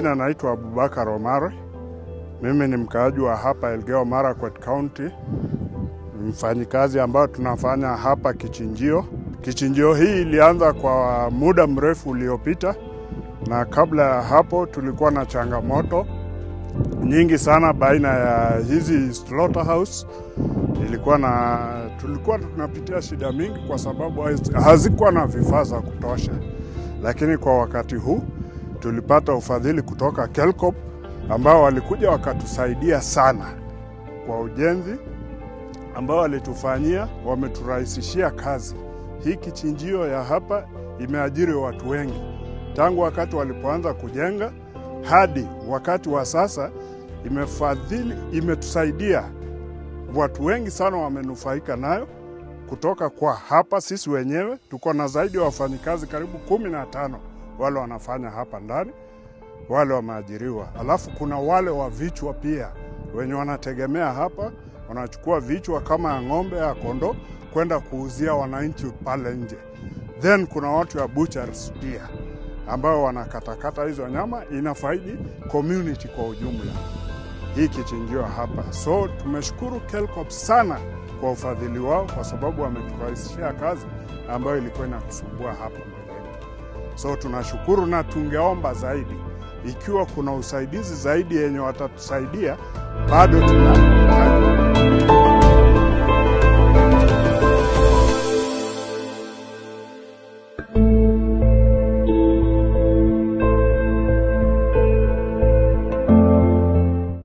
majina naitwa Abubakar Omar. Mimi ni mkaaji wa hapa Elgeyo Marakwet County. Mfanyikazi ambao tunafanya hapa kichinjio. Kichinjio hii ilianza kwa muda mrefu uliopita, na kabla ya hapo tulikuwa na changamoto nyingi sana baina ya hizi slaughterhouse. Tulikuwa tunapitia shida mingi kwa sababu hazikuwa na vifaa za kutosha. Lakini kwa wakati huu tulipata ufadhili kutoka Kelcop ambao walikuja wakatusaidia sana kwa ujenzi ambao walitufanyia, wameturahisishia kazi. Hii kichinjio ya hapa imeajiri watu wengi tangu wakati walipoanza kujenga hadi wakati wa sasa. Imetusaidia watu wengi sana, wamenufaika nayo. Kutoka kwa hapa sisi wenyewe tuko na zaidi ya wafanyikazi karibu 15 wale wanafanya hapa ndani, wale wameajiriwa. Alafu kuna wale wa vichwa pia wenye wanategemea hapa, wanachukua vichwa kama ya ng'ombe ya kondoo kwenda kuuzia wananchi pale nje. Then kuna watu ya butchers pia ambao wanakatakata hizo nyama, inafaidi community kwa ujumla hii kichinjio hapa. So tumeshukuru Kelcop sana kwa ufadhili wao, kwa sababu wameturahisishia kazi ambayo ilikuwa inatusumbua hapa mbele. So tunashukuru, na tungeomba zaidi ikiwa kuna usaidizi zaidi yenye watatusaidia, bado tunahitaji.